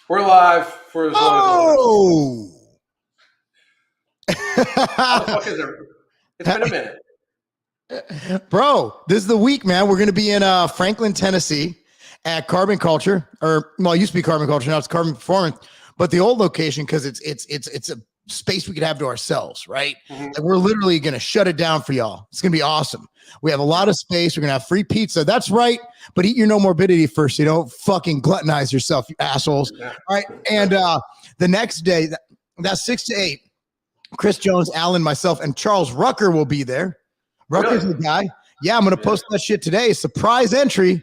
We're live for as long as how the fuck is it? It's been a minute. Bro, this is the week, man. We're going to be in Franklin, Tennessee at Carbon Culture, or well, it used to be Carbon Culture, now it's Carbon Performance, but the old location, because it's a space we could have to ourselves, right? Mhm. Like we're literally going to shut it down for y'all. It's going to be awesome. We have a lot of space. We're going to have free pizza. That's right. But eat your no morbidity first. So you don't fucking gluttonize yourself, you assholes. Yeah. All right. And the next day, that's 6 to 8. Chris Jones, Alan, myself, and Charles Rucker will be there. Rucker's Really? the guy. Yeah, I'm going to post that shit today. Surprise entry.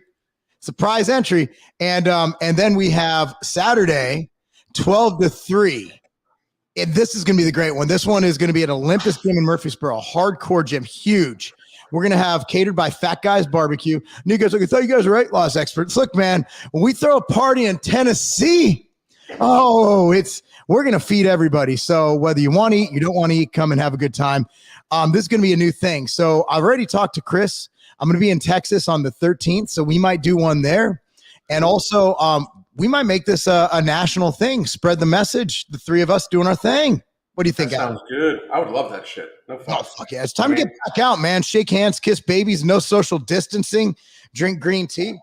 And then we have Saturday, 12 to 3. And this is going to be the great one. This one is going to be at Olympus Gym in Murfreesboro, hardcore gym, huge. We're going to have catered by Fat Guys Barbecue. And you guys, like, I thought you guys were weight loss experts. Look, man, when we throw a party in Tennessee, we're going to feed everybody. So whether you want to eat, you don't want to eat, come and have a good time. This is going to be a new thing. So I've already talked to Chris. I'm going to be in Texas on the 13th. So we might do one there. And also, we might make this a national thing. Spread the message. The three of us doing our thing. What do you think, That Adam? sounds good. I would love that shit. No fuck. Oh, fuck yeah. It's time to get back out, man. Shake hands, kiss babies, no social distancing, drink green tea.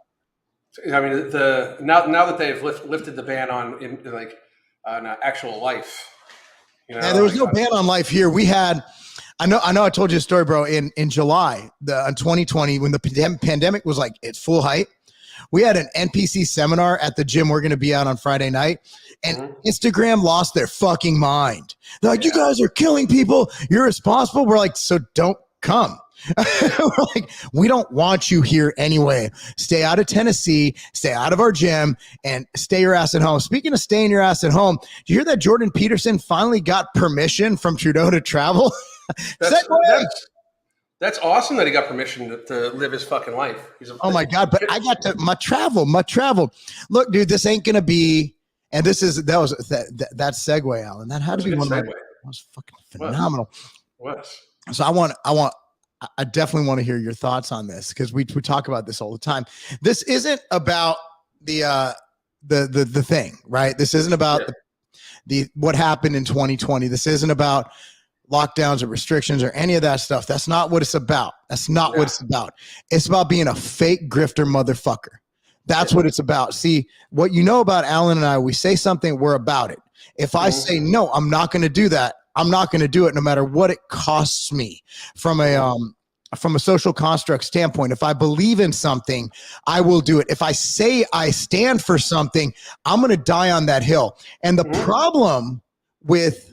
I mean, now that they've lifted the ban on actual life. You know, Yeah, there was no ban on life here. We had, I know I told you a story, bro. In July, in 2020, when the pandemic was like at full height, we had an NPC seminar at the gym. We're going to be out on Friday night, and Instagram lost their fucking mind. They're like, you guys are killing people. You're responsible. We're like, so don't come. We're like, we don't want you here anyway. Stay out of Tennessee, stay out of our gym, and stay your ass at home. Speaking of staying your ass at home, do you hear that Jordan Peterson finally got permission from Trudeau to travel? That's awesome that he got permission to live his fucking life. Oh my God. But I got to my travel. Look, dude, this ain't going to be, and that segue, Alan. That had to be one of my, that was fucking phenomenal. So I definitely want to hear your thoughts on this, because we talk about this all the time. This isn't about the thing, right? This isn't about what happened in 2020. This isn't about lockdowns or restrictions or any of that stuff. That's not what it's about. What it's about. It's about being a fake grifter motherfucker. That's what it's about. See, what you know about Alan and I, we say something, we're about it. If I say, no, I'm not going to do that, I'm not going to do it no matter what it costs me from a social construct standpoint. If I believe in something, I will do it. If I say I stand for something, I'm going to die on that hill. And the problem with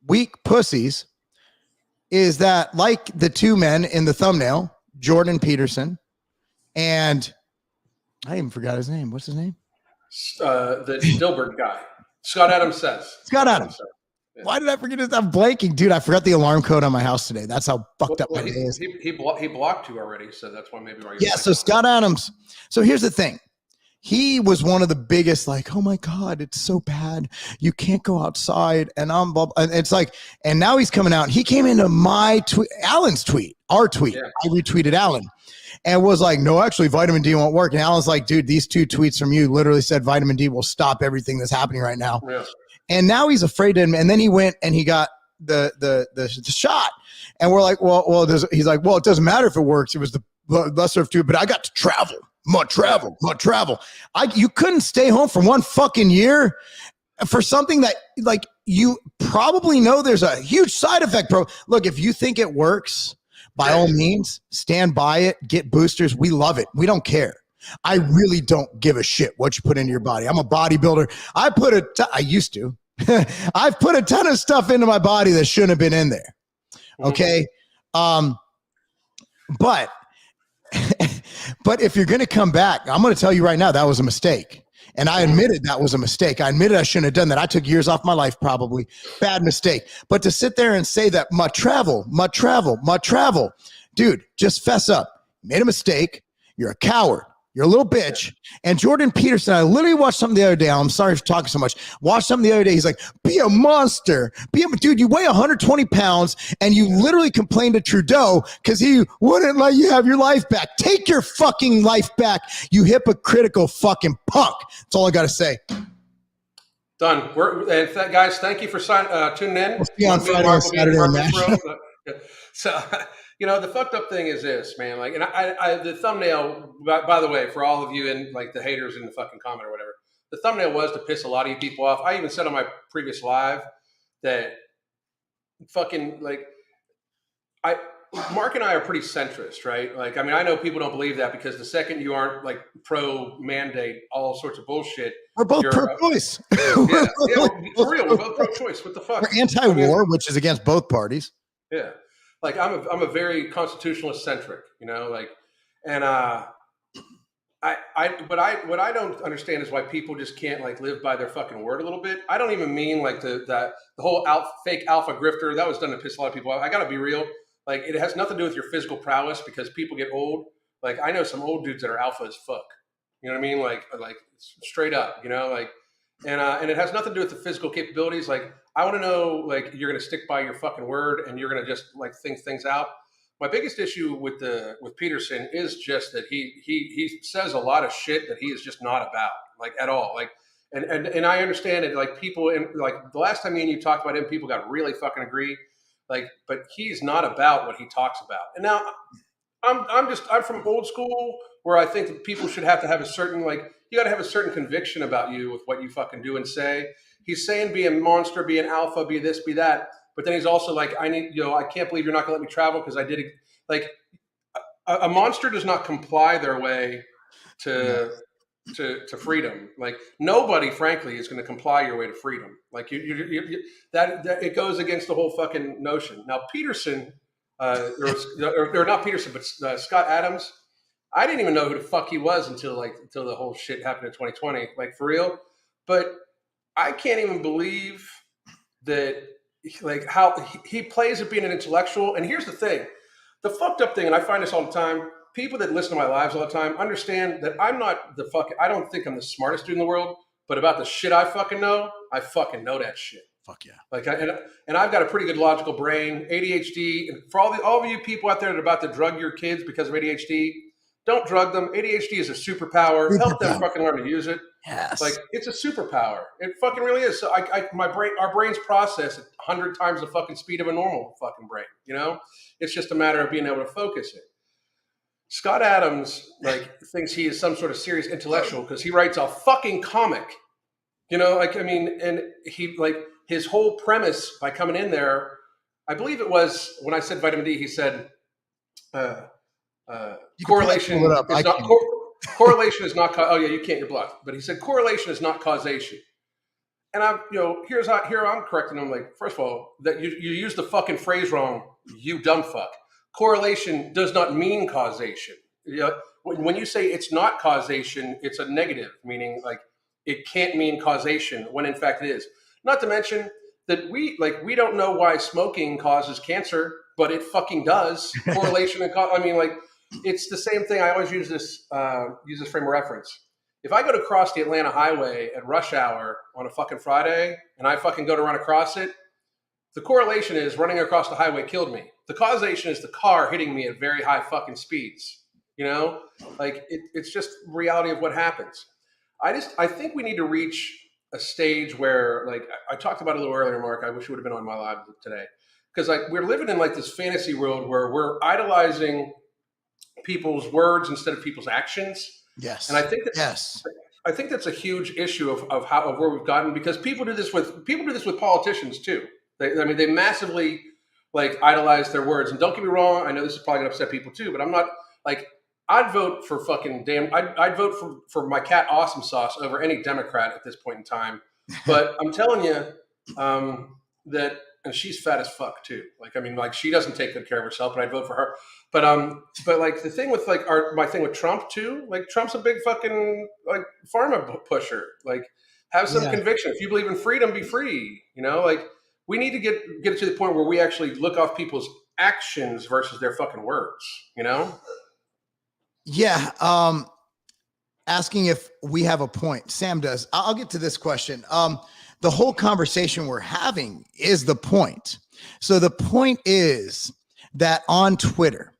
weak pussies is that, like the two men in the thumbnail, Jordan Peterson, and I even forgot his name. What's his name? The Dilbert guy. Scott Adams says. Scott Adams. Yeah. Why did I forget his? I'm blanking, dude. I forgot the alarm code on my house today. That's how fucked up my day is. He blocked you already, so that's why maybe. Yeah. So Scott Adams. So here's the thing. He was one of the biggest, like, oh my God, it's so bad. You can't go outside. And it's like, and now he's coming out. He came into my tweet, Alan's tweet, our tweet. Yeah. I retweeted Alan and was like, no, actually vitamin D won't work. And Alan's like, dude, these two tweets from you literally said vitamin D will stop everything that's happening right now. Yeah. And now he's afraid to admit. And then he went and he got the shot. And we're like, well, he's like, well, it doesn't matter if it works. It was the lesser of two, but I got to travel. Much travel. You couldn't stay home for one fucking year for something that, like, you probably know there's a huge side effect, bro. Look, if you think it works, by all means, stand by it, get boosters. We love it. We don't care. I really don't give a shit what you put into your body. I'm a bodybuilder. I used to. I've put a ton of stuff into my body that shouldn't have been in there. Okay. But if you're going to come back, I'm going to tell you right now, that was a mistake. And I admitted that was a mistake. I admitted I shouldn't have done that. I took years off my life, probably. Bad mistake. But to sit there and say that my travel, dude, just fess up. You made a mistake. You're a coward. You're a little bitch. And Jordan Peterson, I literally watched something the other day. I'm sorry for talking so much. Watched something the other day. He's like, be a monster. Dude, you weigh 120 pounds and you literally complained to Trudeau because he wouldn't let you have your life back. Take your fucking life back, you hypocritical fucking punk. That's all I got to say. Done. Guys, thank you for tuning in. We'll see you on Friday and Saturday. So, the fucked up thing is this, man. Like, and the thumbnail, by the way, for all of you and like the haters in the fucking comment or whatever, the thumbnail was to piss a lot of you people off. I even said on my previous live that fucking like Mark and I are pretty centrist, right? Like, I mean, I know people don't believe that because the second you aren't like pro-mandate, all sorts of bullshit. We're both pro-choice. For real. We're both pro-choice. What the fuck? We're anti-war, which is against both parties. Yeah. Like, I'm a very constitutionalist centric, like, and what I don't understand is why people just can't like live by their fucking word a little bit. I don't even mean like the whole fake alpha grifter that was done to piss a lot of people off. I gotta be real. Like, it has nothing to do with your physical prowess because people get old. Like, I know some old dudes that are alpha as fuck. You know what I mean? Like straight up, like, and it has nothing to do with the physical capabilities. Like, I want to know, like, you're going to stick by your fucking word and you're going to just like think things out. My biggest issue with Peterson is just that he says a lot of shit that he is just not about, like, at all. Like, and I understand it. Like, people in like the last time me and you talked about him, people got really fucking agree. Like, but he's not about what he talks about. And now I'm from old school where I think that people should have to have a certain, like, you got to have a certain conviction about you with what you fucking do and say. He's saying be a monster, be an alpha, be this, be that. But then he's also like, I can't believe you're not going to let me travel because I did it. Like, a monster does not comply their way to freedom. Like, nobody, frankly, is going to comply your way to freedom. Like, that it goes against the whole fucking notion. Now, Peterson, or not Peterson, but Scott Adams, I didn't even know who the fuck he was until the whole shit happened in 2020. Like, for real. But I can't even believe that, like, how he plays at being an intellectual. And here's the thing, the fucked up thing, and I find this all the time. People that listen to my lives all the time understand that I'm not I don't think I'm the smartest dude in the world, but about the shit I fucking know that shit. Fuck yeah. Like, and I've got a pretty good logical brain, ADHD. And for all of you people out there that are about to drug your kids because of ADHD, don't drug them. ADHD is a superpower. Help them fucking learn to use it. Yes. Like, it's a superpower. It fucking really is. So our brains process at 100 times the fucking speed of a normal fucking brain. It's just a matter of being able to focus it. Scott Adams, like, thinks he is some sort of serious intellectual because he writes a fucking comic. And he, like, his whole premise by coming in there, I believe it was when I said vitamin D, he said correlation is not correlation is not oh yeah, you can't, you're blocked. But he said correlation is not causation. And I'm, here I'm correcting him, like, first of all, that you use the fucking phrase wrong, you dumb fuck. Correlation does not mean causation. When you say it's not causation, it's a negative, meaning like it can't mean causation when in fact it is. Not to mention that we don't know why smoking causes cancer, but it fucking does. Correlation and I mean, like, it's the same thing. I always use this frame of reference. If I go to cross the Atlanta highway at rush hour on a fucking Friday and I fucking go to run across it, the correlation is running across the highway killed me. The causation is the car hitting me at very high fucking speeds. Like, it's just reality of what happens. I think we need to reach a stage where, like, I talked about it a little earlier, Mark. I wish you would have been on my live today. Because, like, we're living in like this fantasy world where we're idolizing people's words instead of people's actions. Yes. And I think I think that's a huge issue of where we've gotten, because people do this with politicians too. They massively, like, idolize their words. And don't get me wrong, I know this is probably gonna upset people too, but I'm not, like, I'd vote for I'd vote for my cat Awesome Sauce over any Democrat at this point in time. But I'm telling you that, and she's fat as fuck too. Like, I mean, like, she doesn't take good care of herself, but I'd vote for her. But like, the thing with, like, my thing with Trump too, like, Trump's a big fucking, like, pharma pusher. Like, have some conviction. If you believe in freedom, be free. Like, we need to get it to the point where we actually look off people's actions versus their fucking words. Yeah. Asking if we have a point. Sam does. I'll get to this question. The whole conversation we're having is the point. So the point is that on Twitter,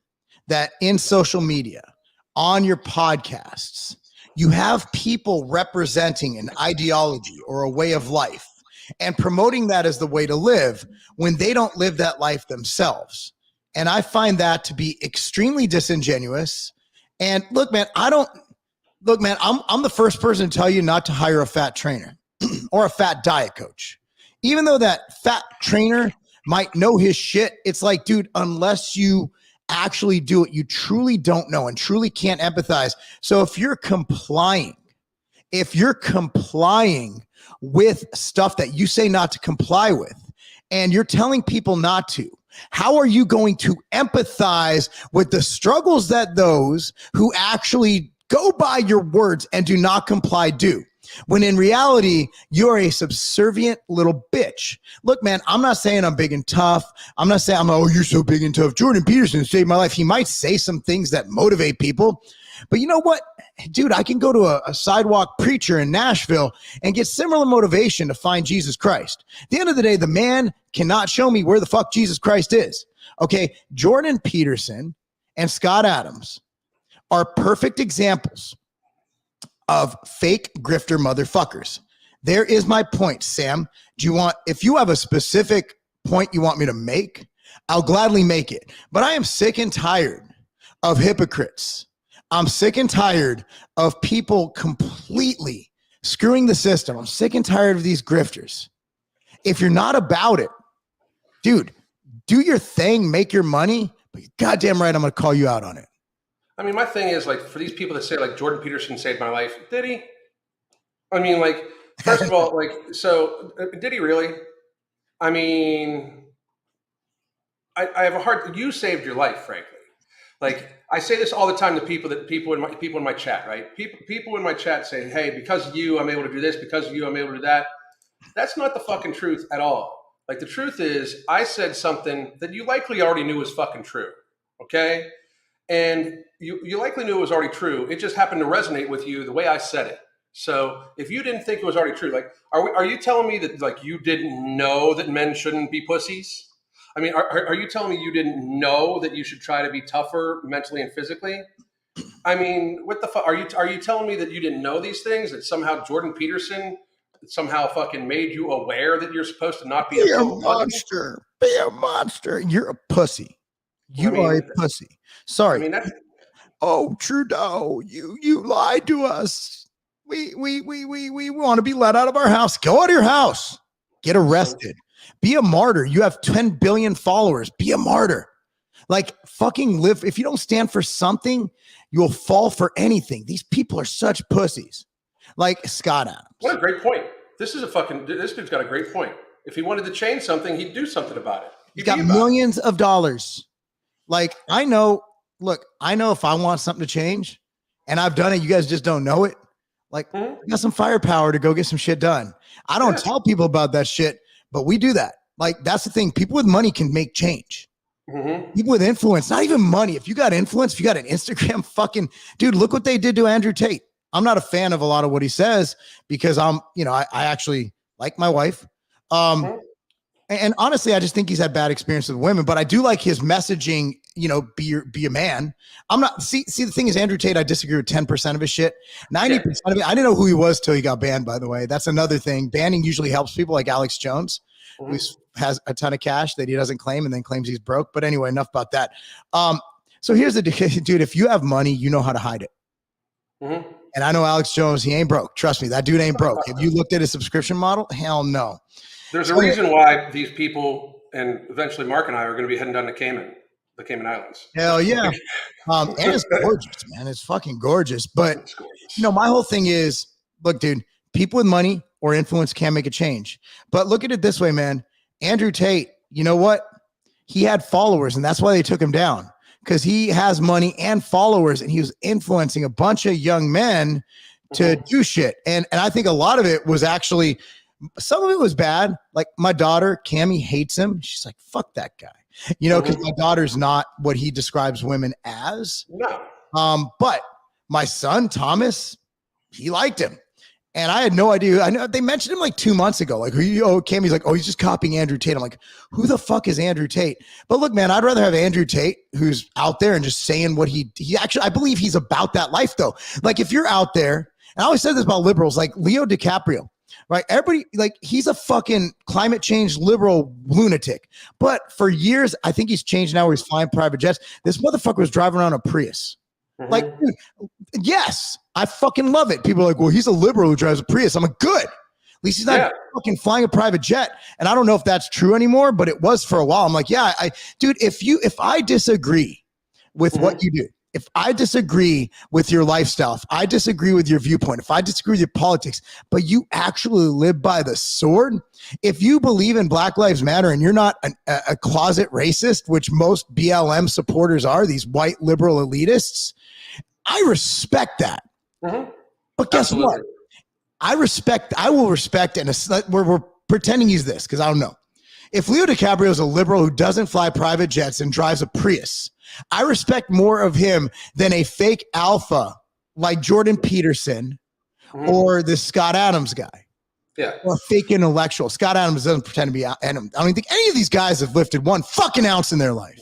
that in social media, on your podcasts, You have people representing an ideology or a way of life and promoting that as the way to live when they don't live that life themselves. And I find that to be extremely disingenuous. And look, man, I'm the first person to tell you not to hire a fat trainer or a fat diet coach. Even though that fat trainer might know his shit, it's like, dude, unless you actually do it, you truly don't know and truly can't empathize. So if you're complying with stuff that you say not to comply with, and you're telling people not to, how are you going to empathize with the struggles that those who actually go by your words and do not comply do? When in reality, you're a subservient little bitch. Look, man, I'm not saying I'm big and tough. I'm not saying oh, you're so big and tough. Jordan Peterson saved my life. He might say some things that motivate people. But you know what? Dude, I can go to a sidewalk preacher in Nashville and get similar motivation to find Jesus Christ. At the end of the day, the man cannot show me where the fuck Jesus Christ is. Okay, Jordan Peterson and Scott Adams are perfect examples of fake grifter motherfuckers. There is my point, Sam. If you have a specific point you want me to make, I'll gladly make it. But I am sick and tired of hypocrites. I'm sick and tired of people completely screwing the system. I'm sick and tired of these grifters. If you're not about it, dude, do your thing, make your money, but you're goddamn right I'm going to call you out on it. I mean, my thing is, like, for these people that say, like, Jordan Peterson saved my life, did he? I mean, like, first of all, like, so did he really? I mean, I have a hard. You saved your life, frankly. Like, I say this all the time to people in my chat, right? People in my chat say, "Hey, because of you, I'm able to do this. Because of you, I'm able to do that." That's not the fucking truth at all. Like, the truth is, I said something that you likely already knew was fucking true. Okay. And you likely knew it was already true. It just happened to resonate with you the way I said it. So if you didn't think it was already true, like, are you telling me that, like, you didn't know that men shouldn't be pussies? I mean, are you telling me you didn't know that you should try to be tougher mentally and physically? I mean, what the fuck? Are you telling me that you didn't know these things? That somehow Jordan Peterson somehow fucking made you aware that you're supposed to not be a monster? Be a monster. You're a pussy. You are a pussy. Sorry. I mean, oh, Trudeau, you lied to us. We want to be let out of our house. Go out of your house. Get arrested. Be a martyr. You have 10 billion followers. Be a martyr. Like, fucking live. If you don't stand for something, you'll fall for anything. These people are such pussies. Like Scott Adams. What a great point. This dude's got a great point. If he wanted to change something, he'd do something about it. He's got millions of dollars. Like, I know if I want something to change and I've done it, you guys just don't know it. Like, I got some firepower to go get some shit done. I don't tell people about that shit, but we do that. Like, that's the thing. People with money can make change. People with influence, not even money. If you got influence, if you got an Instagram, fucking dude, look what they did to Andrew Tate. I'm not a fan of a lot of what he says because I actually like my wife. And honestly, I just think he's had bad experiences with women, but I do like his messaging, be a man. I'm not, see, the thing is, Andrew Tate, I disagree with 10% of his shit. 90% of it, I didn't know who he was till he got banned, by the way. That's another thing. Banning usually helps people like Alex Jones, who has a ton of cash that he doesn't claim and then claims he's broke. But anyway, enough about that. So here's the dude, if you have money, you know how to hide it. And I know Alex Jones, he ain't broke. Trust me, that dude ain't broke. Have you looked at his subscription model? Hell no. There's a reason why these people, and eventually Mark and I, are going to be heading down to the Cayman Islands. Hell yeah. And it's gorgeous, man. It's fucking gorgeous. But, my whole thing is, look, dude, people with money or influence can make a change. But look at it this way, man. Andrew Tate, you know what? He had followers, and that's why they took him down. Because he has money and followers, and he was influencing a bunch of young men to do shit. And I think a lot of it was actually, some of it was bad. Like, my daughter, Cammie, hates him. She's like, fuck that guy. Because my daughter's not what he describes women as. No. But my son, Thomas, he liked him. And I had no idea. I know they mentioned him like 2 months ago. Like, Cammy's like, oh, he's just copying Andrew Tate. I'm like, who the fuck is Andrew Tate? But look, man, I'd rather have Andrew Tate, who's out there and just saying what he actually, I believe he's about that life though. Like if you're out there, and I always said this about liberals, like Leo DiCaprio, right? Everybody, like he's a fucking climate change liberal lunatic. But for years, I think he's changed now where he's flying private jets. This motherfucker was driving around a Prius. Mm-hmm. Like, dude, yes, I fucking love it. People are like, well, he's a liberal who drives a Prius. I'm like, good. At least he's not fucking flying a private jet. And I don't know if that's true anymore, but it was for a while. I'm like, yeah, dude, if I disagree with what you do, if I disagree with your lifestyle, if I disagree with your viewpoint, if I disagree with your politics, but you actually live by the sword, if you believe in Black Lives Matter and you're not a closet racist, which most BLM supporters are, these white liberal elitists, I respect that. Mm-hmm. But guess what? I will respect, and we're pretending he's this because I don't know. If Leo DiCaprio is a liberal who doesn't fly private jets and drives a Prius, I respect more of him than a fake alpha like Jordan Peterson or this Scott Adams guy. Yeah. Or a fake intellectual. Scott Adams doesn't pretend to be, and I don't think any of these guys have lifted one fucking ounce in their life.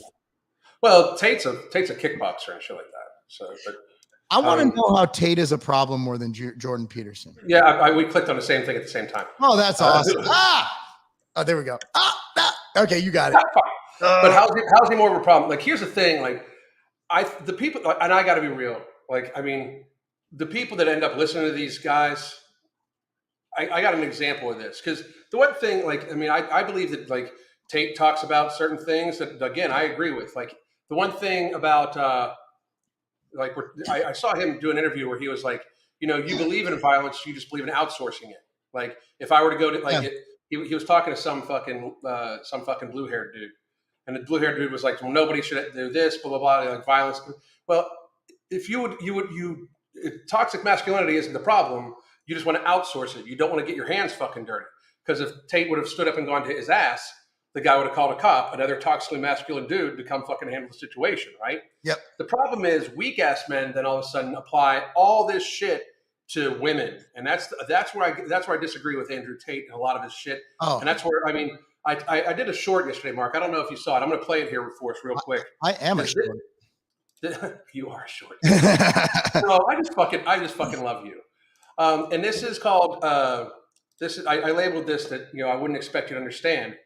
Well, Tate's a kickboxer and shit like that. So, but I want to know how Tate is a problem more than Jordan Peterson. Yeah, we clicked on the same thing at the same time. Oh, that's awesome. Oh, there we go. Okay, you got it. But how's he more of a problem? Like, here's the thing. Like, the people, and I got to be real. Like, I mean, the people that end up listening to these guys, I got an example of this. Because the one thing, like, I mean, I believe that, like, Tate talks about certain things that, again, I agree with. Like, the one thing about, I saw him do an interview where he was like, you believe in violence, you just believe in outsourcing it. Like, if I were to go to, he was talking to some fucking blue-haired dude. And the blue-haired dude was like, well, nobody should do this, blah, blah, blah, like violence. Well, if if toxic masculinity isn't the problem, you just want to outsource it. You don't want to get your hands fucking dirty. Because if Tate would have stood up and gone to his ass, the guy would have called a cop, another toxically masculine dude, to come fucking handle the situation, right? Yep. The problem is weak-ass men then all of a sudden apply all this shit to women. And that's where I disagree with Andrew Tate and a lot of his shit. Oh. And that's where, I mean, I did a short yesterday, Mark. I don't know if you saw it. I'm going to play it here for us real quick. I am a short. You are short. No, I just fucking love you. And this is called, I labeled this that, I wouldn't expect you to understand.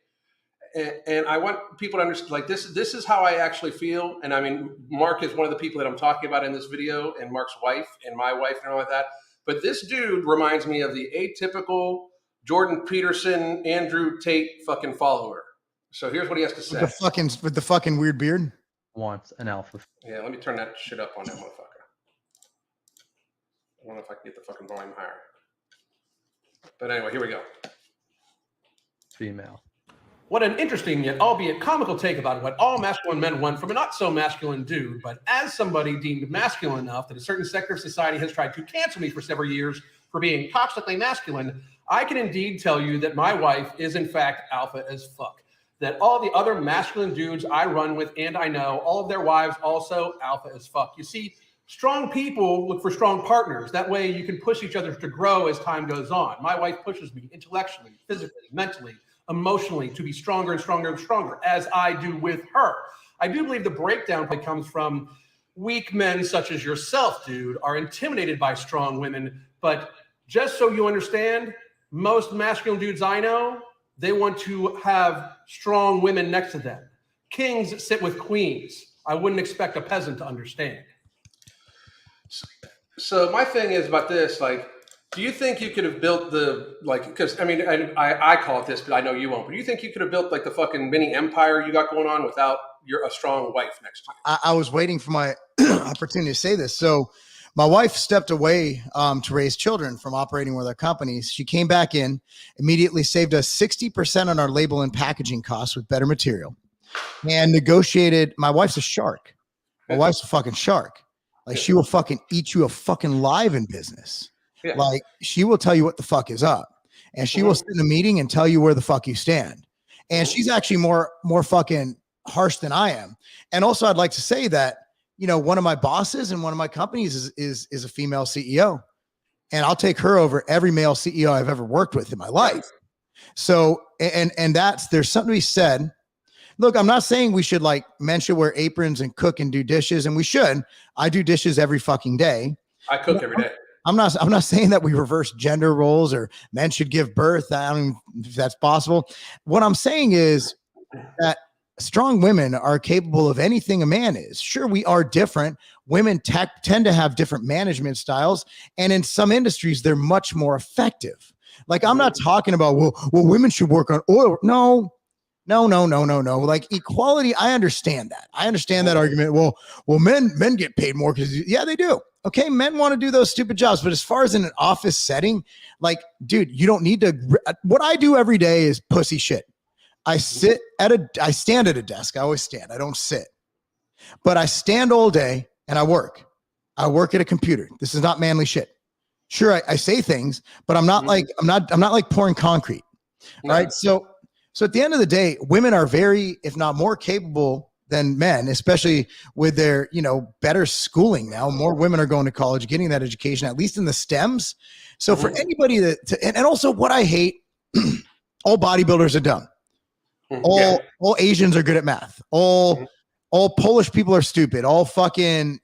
And I want people to understand, like, this is how I actually feel. And I mean, Mark is one of the people that I'm talking about in this video, and Mark's wife and my wife and all like that. But this dude reminds me of the atypical Jordan Peterson, Andrew Tate fucking follower. So here's what he has to say. With the fucking weird beard? Wants an alpha. Yeah, let me turn that shit up on that motherfucker. I don't know if I can get the fucking volume higher. But anyway, here we go. Female. What an interesting yet albeit comical take about what all masculine men want from a not so masculine dude. But as somebody deemed masculine enough that a certain sector of society has tried to cancel me for several years for being toxically masculine, I can indeed tell you that my wife is in fact alpha as fuck. That all the other masculine dudes I run with and I know, all of their wives also alpha as fuck. You see, strong people look for strong partners. That way you can push each other to grow as time goes on. My wife pushes me intellectually, physically, mentally, emotionally to be stronger and stronger and stronger, as I do with her. I do believe the breakdown comes from weak men such as yourself, dude, are intimidated by strong women. But just so you understand, most masculine dudes I know, they want to have strong women next to them. Kings sit with queens. I wouldn't expect a peasant to understand. So my thing is about this, like, do you think you could have built because, I mean, I call it this, but I know you won't, but do you think you could have built, like, the fucking mini empire you got going on without a strong wife next to you? I was waiting for my opportunity to say this. So my wife stepped away to raise children from operating with our companies. She came back in, immediately saved us 60% on our label and packaging costs with better material, and negotiated. My wife's a shark. My wife's a fucking shark. Like, she will fucking eat you a fucking live in business. Yeah. Like, she will tell you what the fuck is up, and she will sit in a meeting and tell you where the fuck you stand. And she's actually more fucking harsh than I am. And also, I'd like to say that, one of my bosses in one of my companies is a female CEO. and I'll take her over every male CEO I've ever worked with in my life. So, and there's something to be said. Look, I'm not saying we should like men should wear aprons and cook and do dishes, and we should. I do dishes every fucking day. I cook every day. I'm not saying that we reverse gender roles or men should give birth. I don't know if that's possible. What I'm saying is that strong women are capable of anything a man is. Sure, we are different. Women tend to have different management styles, and in some industries, they're much more effective. Like, I'm not talking about, well, women should work on oil. No. Like equality, I understand that. I understand that argument. Well, men get paid more because yeah, they do. Okay, men want to do those stupid jobs, but as far as in an office setting, like, dude, you don't need to. What I do every day is pussy shit. I stand at a desk. I always stand. I don't sit, but I stand all day and I work. I work at a computer. This is not manly shit. Sure, I say things, but I'm not like pouring concrete, right? So at the end of the day, women are very, if not more capable than men, especially with their, better schooling now. More women are going to college, getting that education, at least in the STEMs. So for anybody and also what I hate, all bodybuilders are dumb. All Asians are good at math. All Polish people are stupid. All fucking,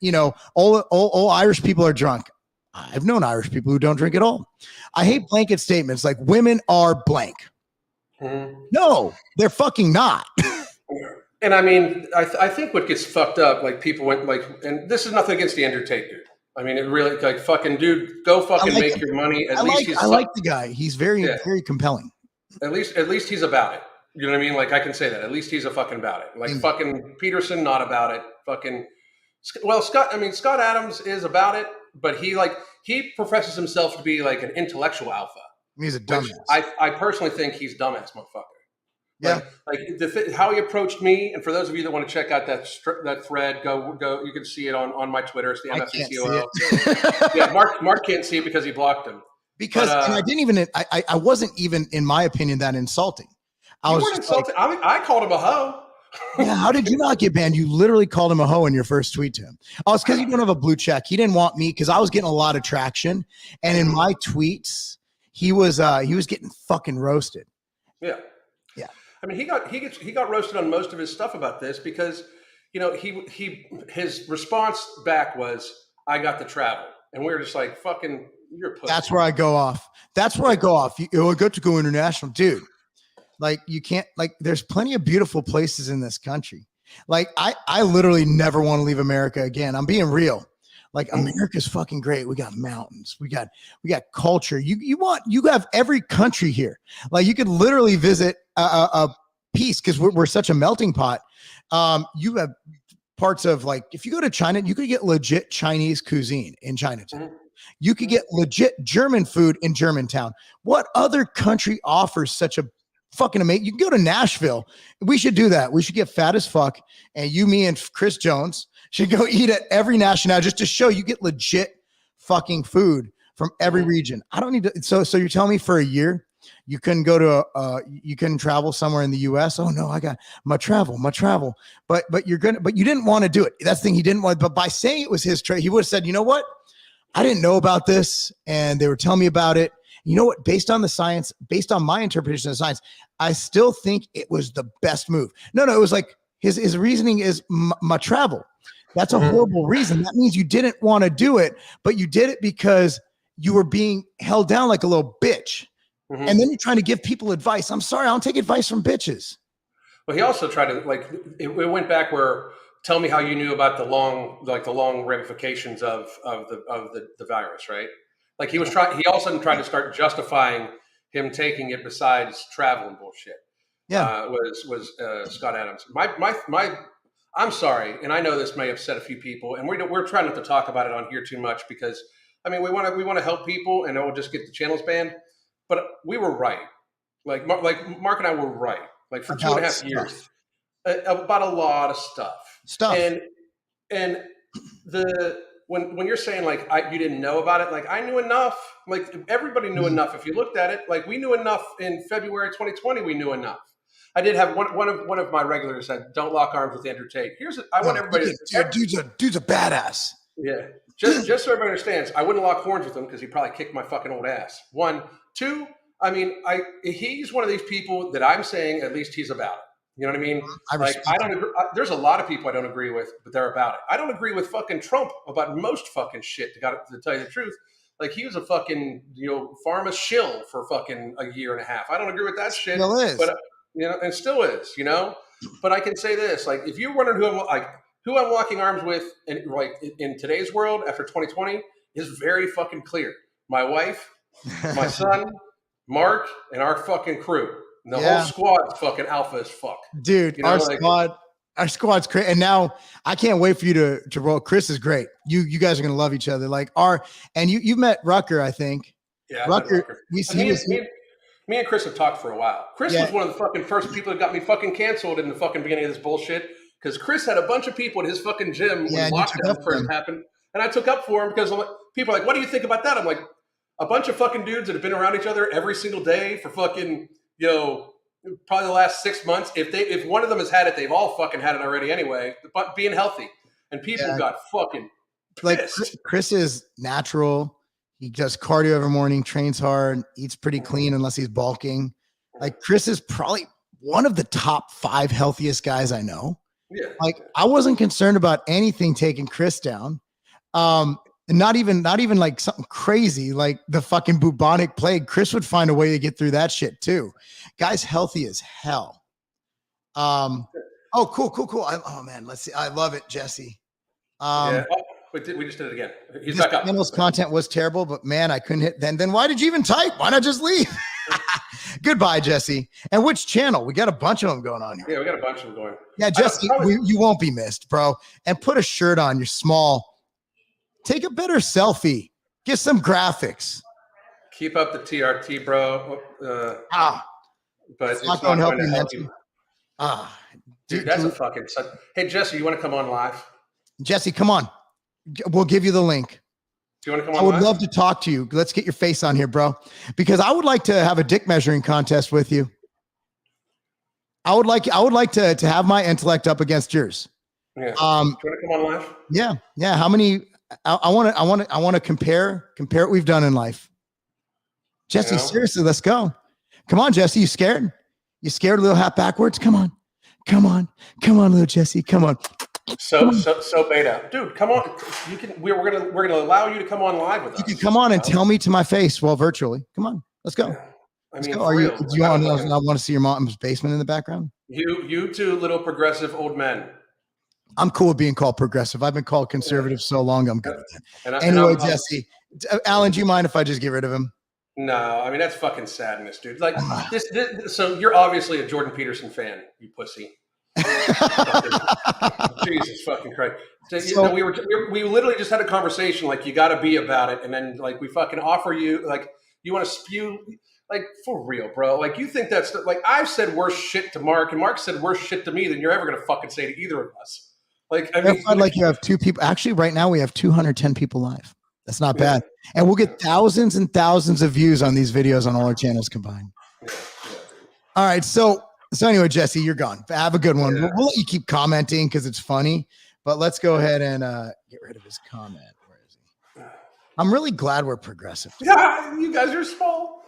all Irish people are drunk. I've known Irish people who don't drink at all. I hate blanket statements like women are blank. No, they're fucking not. And I mean, I think what gets fucked up, like people went like, and this is nothing against the Andrew Tate dude. I mean, it really like fucking dude, go fucking make your money. I like the guy. He's very compelling. At least he's about it. You know what I mean? Like I can say that. At least he's a fucking about it. Like fucking Peterson, not about it. Scott Adams is about it, but he professes himself to be like an intellectual alpha. He's a dumbass. I personally think he's dumbass motherfucker. Yeah. How he approached me, and for those of you that want to check out that thread, go. You can see it on my Twitter. It's the MFCCOL. Yeah, Mark can't see it because he blocked him. And I didn't even. I wasn't even, in my opinion, that insulting. I was insulting. I called him a hoe. Yeah, how did you not get banned? You literally called him a hoe in your first tweet to him. Oh, it's because you don't have a blue check. He didn't want me because I was getting a lot of traction, and in my tweets, he was getting fucking roasted. Yeah. I mean, he got roasted on most of his stuff about this because, his response back was, "I got the travel," and we were just like, "Fucking, you're a pussy." That's where I go off. I got to go international, dude. Like you can't. Like there's plenty of beautiful places in this country. Like I literally never want to leave America again. I'm being real. Like America's fucking great. We got mountains. We got culture. You have every country here. Like you could literally visit a piece because we're such a melting pot. You have parts of like if you go to China, you could get legit Chinese cuisine in Chinatown. You could get legit German food in Germantown. What other country offers such a fucking amazing? You can go to Nashville. We should do that. We should get fat as fuck, and you, me, and Chris Jones should go eat at every national just to show you get legit fucking food from every region. I don't need to. So you're telling me for a year you couldn't go to you couldn't travel somewhere in the U.S.? Oh no, I got my travel. But you didn't want to do it. That's the thing, he didn't want. But by saying it was his trade, he would have said, you know what? I didn't know about this, and they were telling me about it. You know what? Based on the science, based on my interpretation of science, I still think it was the best move. No, it was like his reasoning is my travel. That's a horrible reason. That means you didn't want to do it, but you did it because you were being held down like a little bitch. And then you're trying to give people advice. I'm sorry, I don't take advice from bitches. Well, he also tried to it went back where tell me how you knew about the long ramifications of the virus, right? Like he all of a sudden tried to start justifying him taking it besides travel and bullshit. Yeah, was Scott Adams. I'm sorry, and I know this may upset a few people, and we're trying not to talk about it on here too much because I mean we want to help people, and it will just get the channels banned. But we were right, like Mark and I were right, like for 2.5 years about a lot of stuff. And when you're saying you didn't know about it, like I knew enough, like everybody knew enough. If you looked at it, like we knew enough in February 2020, we knew enough. I did have one of my regulars said, "Don't lock arms with Andrew Tate." I want everybody. Dude's a badass. Yeah, Just so everybody understands, I wouldn't lock horns with him because he'd probably kick my fucking old ass. 1, 2. I mean, he's one of these people that I'm saying at least he's about it. You know what I mean? I don't agree. There's a lot of people I don't agree with, but they're about it. I don't agree with fucking Trump about most fucking shit. To tell you the truth, like he was a fucking pharma shill for fucking a year and a half. I don't agree with that shit. Still is, but and still is. But I can say this: like, if you're wondering who I'm locking arms with, and like in today's world after 2020, is very fucking clear. My wife, my son, Mark, and our fucking crew. And the whole squad's fucking alpha as fuck. Dude, our squad's great. And now I can't wait for you to roll. Chris is great. You guys are going to love each other. And you met Rucker, I think. Yeah, Rucker. Me and Chris have talked for a while. Chris was one of the fucking first people that got me fucking canceled in the fucking beginning of this bullshit. Because Chris had a bunch of people at his fucking gym when lockdown first happened. And I took up for him because people are like, what do you think about that? I'm like, a bunch of fucking dudes that have been around each other every single day for fucking, probably the last 6 months. If one of them has had it, they've all fucking had it already anyway. But being healthy. And people got fucking pissed. Like Chris is natural. He does cardio every morning, trains hard, eats pretty clean unless he's bulking. Like Chris is probably one of the top 5 healthiest guys I know. Yeah. Like I wasn't concerned about anything taking Chris down. Not even like something crazy like the fucking bubonic plague. Chris would find a way to get through that shit too. Guy's healthy as hell. Oh, cool. Oh man, let's see. I love it, Jesse. We just did it again. He's back up. Channel's content was terrible, but man, I couldn't hit. Then why did you even type? Why not just leave? Goodbye, Jesse. And which channel? We got a bunch of them going on here. Yeah, we got a bunch of them going. Yeah, Jesse, you won't be missed, bro. And put a shirt on. You're small. Take a better selfie. Get some graphics. Keep up the TRT, bro. But it's not going to help you. Dude, that's a fucking. Hey, Jesse, you want to come on live? Jesse, come on. We'll give you the link. Do you want to come on I would live? love to talk to you. Let's get your face on here, bro. Because I would like to have a dick measuring contest with you. I would like to have my intellect up against yours. Yeah. Do you want to come on live? Yeah. How many? I want to compare what we've done in life. Jesse, seriously, let's go. Come on, Jesse. You scared? You scared? A little hat backwards? Come on, little Jesse. Come on. So beta, dude. Come on. You can. We're gonna allow you to come on live with us. You can come on and tell me to my face, virtually. Come on, let's go. Yeah. I mean, do you want to see your mom's basement in the background? You two little progressive old men. I'm cool with being called progressive. I've been called conservative so long. I'm good with that. Anyway, Jesse, Alan, do you mind if I just get rid of him? No, I mean that's fucking sadness, dude. Like this. So you're obviously a Jordan Peterson fan, you pussy. Jesus fucking Christ. So, we literally just had a conversation like you got to be about it, and then like we fucking offer you like you want to spew like for real, bro. Like you think that's like I've said worse shit to Mark, and Mark said worse shit to me than you're ever gonna fucking say to either of us. Like I mean, like you have 2 people. Actually, right now we have 210 people live. That's not bad, and we'll get thousands and thousands of views on these videos on all our channels combined. All right, so anyway, Jesse, you're gone. Have a good one. Yeah. We'll let you keep commenting because it's funny, but let's go ahead and get rid of his comment. Where is he? I'm really glad we're progressive. Yeah, you guys are small.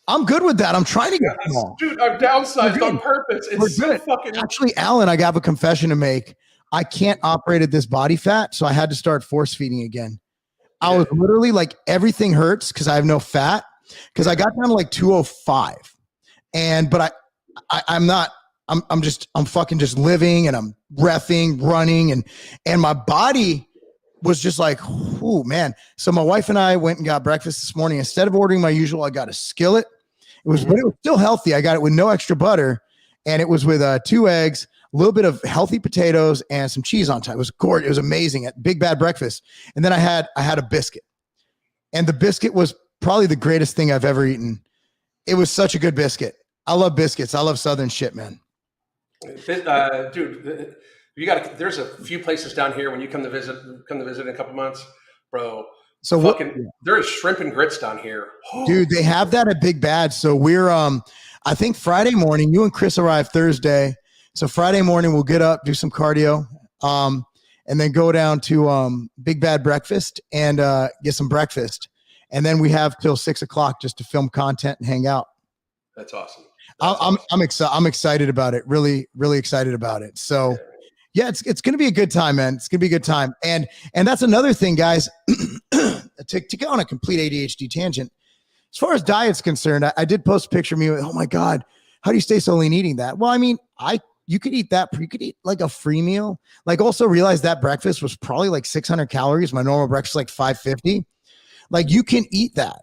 I'm good with that. I'm trying to get small. Dude, I've downsized on purpose. It's so fucking... Actually, Alan, I have a confession to make. I can't operate at this body fat, so I had to start force feeding again. I was literally like, everything hurts because I have no fat because I got down to like 205. But I'm fucking just living and I'm reffing, running and my body was just like, oh man. So my wife and I went and got breakfast this morning. Instead of ordering my usual, I got a skillet. But it was still healthy. I got it with no extra butter and it was with 2 eggs, a little bit of healthy potatoes and some cheese on top. It was gorgeous. It was amazing at Big Bad Breakfast. And then I had a biscuit and the biscuit was probably the greatest thing I've ever eaten. It was such a good biscuit. I love biscuits. I love Southern shit, man. Dude, there's a few places down here when you come to visit in a couple months, bro. So there is shrimp and grits down here. Dude, they have that at Big Bad. So we're, I think Friday morning, you and Chris arrive Thursday. So Friday morning we'll get up, do some cardio. And and then go down to Big Bad Breakfast and get some breakfast. And then we have till 6 o'clock just to film content and hang out. That's awesome. I'm excited about it. Really, really excited about it. So yeah, it's going to be a good time, man. It's going to be a good time. And that's another thing, guys, to go on a complete ADHD tangent. As far as diet's concerned, I did post a picture of me with, oh my God, how do you stay so lean eating that? Well, I mean, you could eat that. You could eat like a free meal. Like also realize that breakfast was probably like 600 calories. My normal breakfast like 550. Like you can eat that,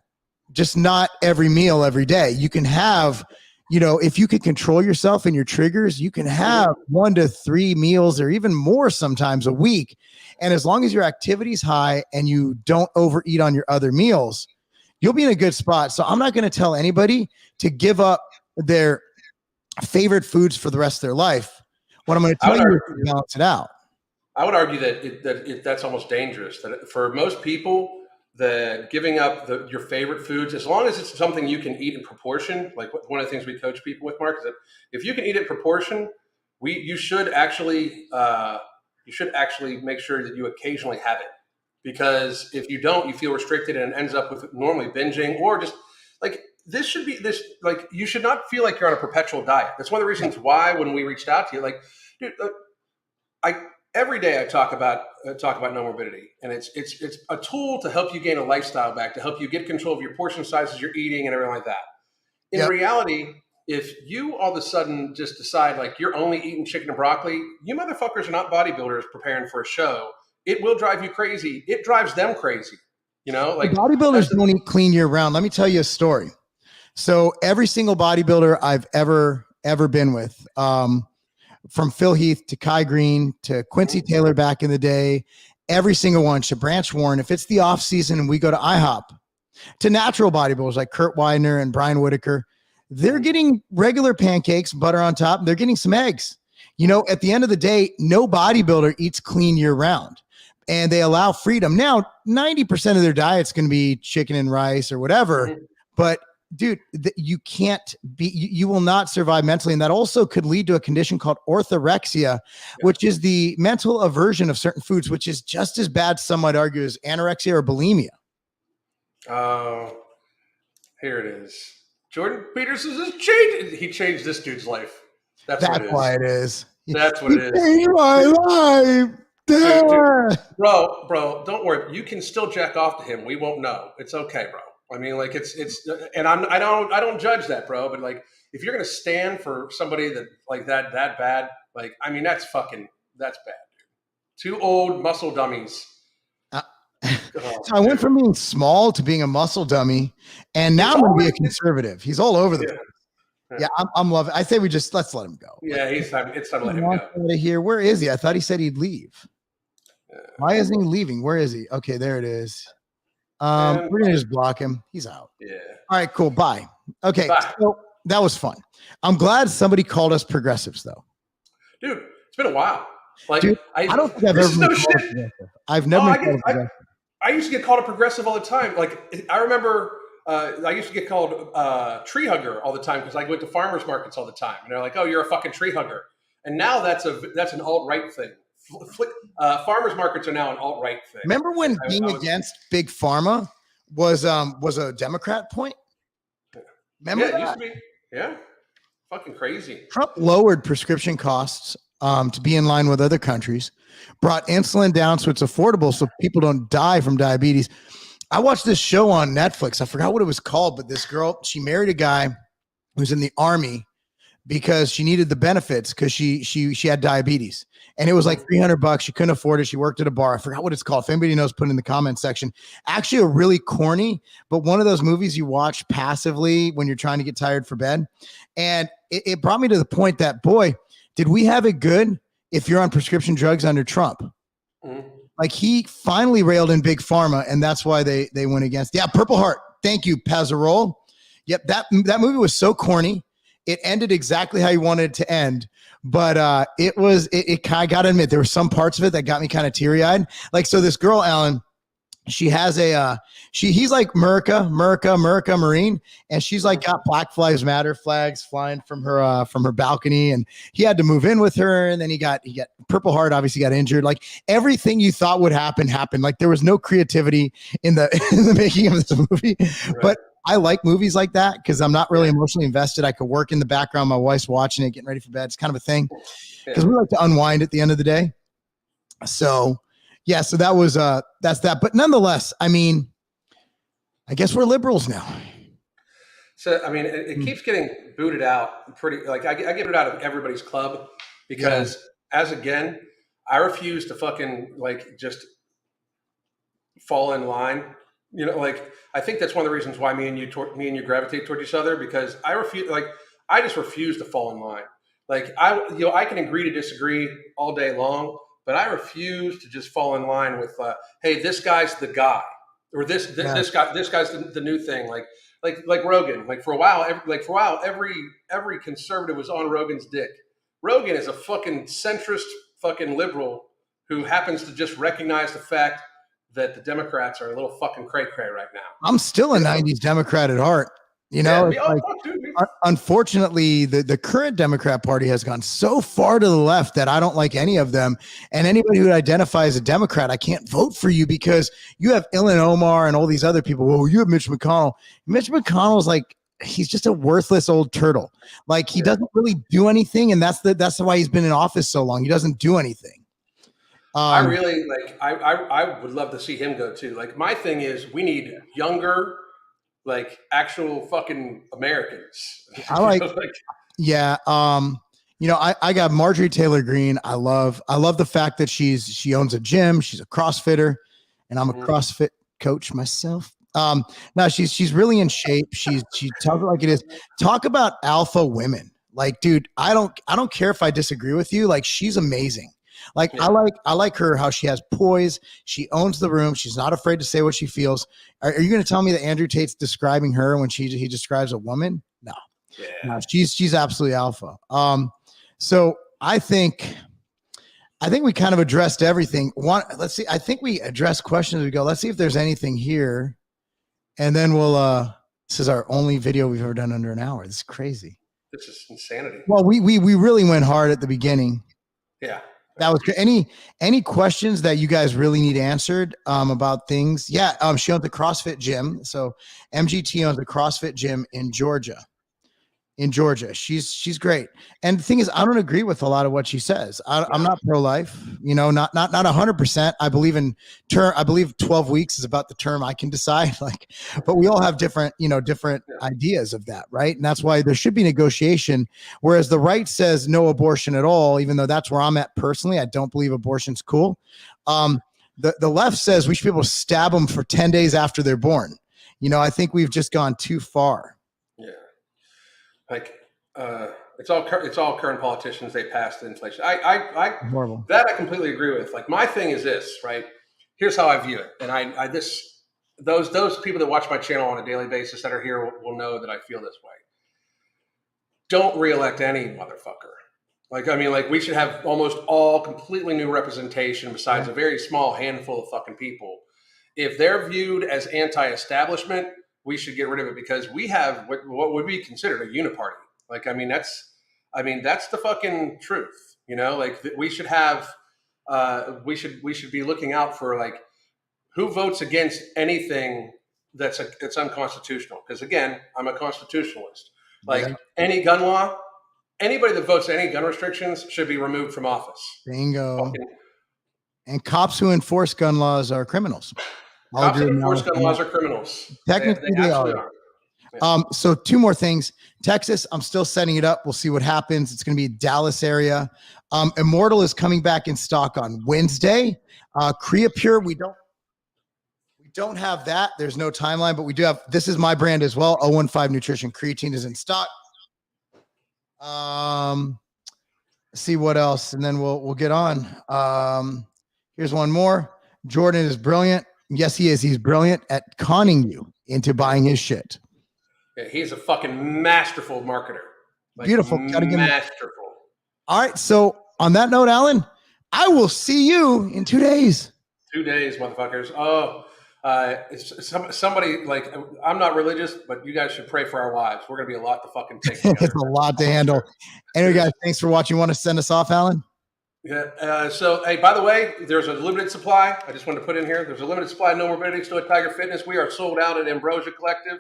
just not every meal every day. You can have, if you can control yourself and your triggers, you can have 1 to 3 meals or even more sometimes a week. And as long as your activity's high and you don't overeat on your other meals, you'll be in a good spot. So I'm not going to tell anybody to give up their favorite foods for the rest of their life. What I'm going to tell you is to balance it out. I would argue that that's almost dangerous. That for most people, that giving up your favorite foods, as long as it's something you can eat in proportion, like one of the things we coach people with, Mark, is that if you can eat it in proportion, you should actually make sure that you occasionally have it. Because if you don't, you feel restricted and it ends up with normally binging or just like you should not feel like you're on a perpetual diet. That's one of the reasons why when we reached out to you, like, dude, every day I talk about no morbidity, and it's a tool to help you gain a lifestyle back, to help you get control of your portion sizes you're eating and everything like that. In reality, if you all of a sudden just decide like you're only eating chicken and broccoli, you motherfuckers are not bodybuilders preparing for a show. It will drive you crazy. It drives them crazy. Like bodybuilders don't eat clean year round. Let me tell you a story. So every single bodybuilder I've ever been with, from Phil Heath to Kai Green to Quincy Taylor back in the day, every single one, to Branch Warren, if it's the off season and we go to IHOP, to natural bodybuilders like Kurt Widener and Brian Whitaker, they're getting regular pancakes, butter on top, and they're getting some eggs. At the end of the day, no bodybuilder eats clean year round, and they allow freedom. Now, 90% of their diet's going to be chicken and rice or whatever, but dude, you can't be, you will not survive mentally. And that also could lead to a condition called orthorexia, which is the mental aversion of certain foods, which is just as bad, some might argue, as anorexia or bulimia. Here it is. Jordan Peterson has changed. He changed this dude's life. That's why it is. That's what it is. Changed my life. Dude, bro, don't worry. You can still jack off to him. We won't know. It's okay, bro. I mean, like it's, and I don't judge that, bro. But like, if you're gonna stand for somebody that like that bad, like, I mean, that's bad, dude. 2 old muscle dummies. So I went from being small to being a muscle dummy, and now I'm gonna be a conservative. He's all over the place. Yeah, I'm loving. I say let's let him go. Yeah, it's time to let him go. Out of here. Where is he? I thought he said he'd leave. Why isn't he leaving? Where is he? Okay, there it is. We're gonna just block him. He's out. Yeah. All right, cool. Bye. Okay. Bye. So that was fun. I'm glad somebody called us progressives, though. Dude, it's been a while. Like, dude, I don't think I've ever been called progressive. I've never been called progressive. I used to get called a progressive all the time. Like, I remember I used to get called tree hugger all the time because I went to farmers markets all the time, and they're like, "Oh, you're a fucking tree hugger." And now that's an alt-right thing. Farmers markets are now an alt-right thing. Remember when being against big pharma was a Democrat point? Remember it used to be. Yeah. Fucking crazy. Trump lowered prescription costs to be in line with other countries, brought insulin down so it's affordable so people don't die from diabetes. I watched this show on Netflix. I forgot what it was called, but this girl, she married a guy who's in the army because she needed the benefits because she had diabetes. And it was like $300. She couldn't afford it. She worked at a bar. I forgot what it's called. If anybody knows, put it in the comment section. Actually, a really corny, but one of those movies you watch passively when you're trying to get tired for bed. And it brought me to the point that, boy, did we have it good if you're on prescription drugs under Trump? Mm-hmm. Like, he finally railed in big pharma, and that's why they went against. Yeah, Purple Heart. Thank you, Pazarol. Yep, that movie was so corny. It ended exactly how you wanted it to end. But I got to admit, there were some parts of it that got me kind of teary-eyed. Like, so this girl, Alan, She has he's like Merca Marine, and she's like got Black Lives Matter flags flying from her balcony, and he had to move in with her, and then he got Purple Heart obviously got injured. Like everything you thought would happen happened. Like there was no creativity in the making of this movie. Right. But I like movies like that because I'm not really emotionally invested. I could work in the background. My wife's watching it, getting ready for bed. It's kind of a thing because we like to unwind at the end of the day. So yeah, so that was that's that. But nonetheless, I mean, I guess we're liberals now. So I mean, it keeps getting booted out. Pretty like I get it out of everybody's club because again, I refuse to fucking like just fall in line. You know, like I think that's one of the reasons why me and you gravitate toward each other because I just refuse to fall in line. Like I can agree to disagree all day long. But I refuse to just fall in line with, hey, this guy's the guy, or this guy's the new thing. Like Rogan. Like for a while, every conservative was on Rogan's dick. Rogan is a fucking centrist fucking liberal who happens to just recognize the fact that the Democrats are a little fucking cray-cray right now. I'm still a 90s Democrat at heart. You know, unfortunately, the current Democrat Party has gone so far to the left that I don't like any of them. And anybody who identifies as a Democrat, I can't vote for you because you have Ilhan Omar and all these other people. Well, you have Mitch McConnell. Mitch McConnell's like, he's just a worthless old turtle. Like he doesn't really do anything. And that's why he's been in office so long. He doesn't do anything. I really like, I would love to see him go too. Like my thing is we need younger, like actual fucking Americans. I like, yeah. You know, I got Marjorie Taylor Greene. I love the fact that she owns a gym. She's a CrossFitter, and I'm a CrossFit coach myself. No, she's really in shape. She tells it like it is. Talk about alpha women. Like, dude, I don't care if I disagree with you. Like, she's amazing. Like I like her, how she has poise. She owns the room. She's not afraid to say what she feels. Are you going to tell me that Andrew Tate's describing her when he describes a woman? No, no, she's absolutely alpha. So I think we kind of addressed everything. Let's see. I think we addressed questions as we go. Let's see if there's anything here, and then we'll. This is our only video we've ever done under an hour. This is crazy. This is insanity. Well, we really went hard at the beginning. Yeah. That was any questions that you guys really need answered about things. Yeah. She owns the CrossFit gym. So MGT owns the CrossFit gym in Georgia. She's great. And the thing is, I don't agree with a lot of what she says. I'm not pro-life, you know, not 100%. I believe 12 weeks is about the term I can decide, like, but we all have different ideas of that. Right. And that's why there should be negotiation. Whereas the right says no abortion at all, even though that's where I'm at personally. I don't believe abortion's cool. The left says we should be able to stab them for 10 days after they're born. You know, I think we've just gone too far. Yeah. Like it's all current politicians. They passed the inflation. Horrible. That I completely agree with. Like my thing is this, right? Here's how I view it, and those people that watch my channel on a daily basis that are here will know that I feel this way. Don't reelect any motherfucker. Like I mean, like we should have almost all completely new representation besides a very small handful of fucking people. If they're viewed as anti-establishment, we should get rid of it because we have what would be considered a uniparty. Like, I mean, that's the fucking truth, you know, like we should have, we should be looking out for like who votes against anything that's unconstitutional. Because again, I'm a constitutionalist. Like any gun law, anybody that votes any gun restrictions should be removed from office. Bingo. And cops who enforce gun laws are criminals. Cops that enforce gun laws are criminals. Technically, they are. Yeah. So two more things. Texas, I'm still setting it up. We'll see what happens. It's going to be Dallas area. Immortal is coming back in stock on Wednesday. Creapure, we don't have that. There's no timeline, but we do have. This is my brand as well. 015 Nutrition Creatine is in stock. See what else, and then we'll get on. Here's one more. Jordan is brilliant. Yes, he is. He's brilliant at conning you into buying his shit. Yeah, he's a fucking masterful marketer. Like, beautiful. Masterful. All right. So on that note, Alan, I will see you in 2 days. 2 days, motherfuckers. Oh, Somebody like, I'm not religious, but you guys should pray for our wives. We're gonna be a lot to fucking take. It's a lot to handle. Anyway, guys, thanks for watching. You want to send us off, Alan? Yeah. So, hey, by the way, there's a limited supply. I just wanted to put in here. There's a limited supply of No Morbidity still at Tiger Fitness. We are sold out at Ambrosia Collective.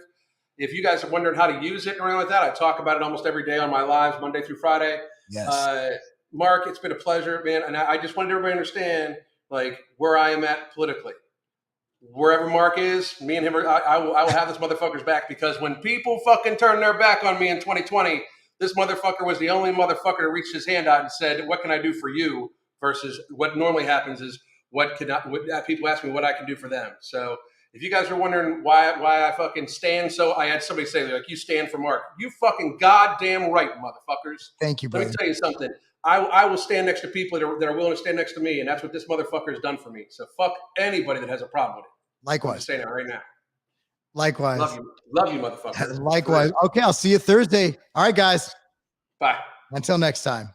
If you guys are wondering how to use it and everything like that, I talk about it almost every day on my lives, Monday through Friday. Yes. Mark, it's been a pleasure, man. And I just wanted everybody to understand, like, where I am at politically. Wherever Mark is, me and him, I will have this motherfucker's back, because when people fucking turned their back on me in 2020, this motherfucker was the only motherfucker to reach his hand out and said, "What can I do for you?" Versus what normally happens is people ask me what I can do for them. So if you guys are wondering why I fucking stand, so I had somebody say, like, you stand for Mark. You fucking goddamn right, motherfuckers. Thank you, brother. Let me tell you something. I will stand next to people that are willing to stand next to me, and that's what this motherfucker has done for me. So fuck anybody that has a problem with it. Likewise. I'm just saying it right now. Likewise. Love you, motherfucker. Likewise. Okay, I'll see you Thursday. All right, guys. Bye. Until next time.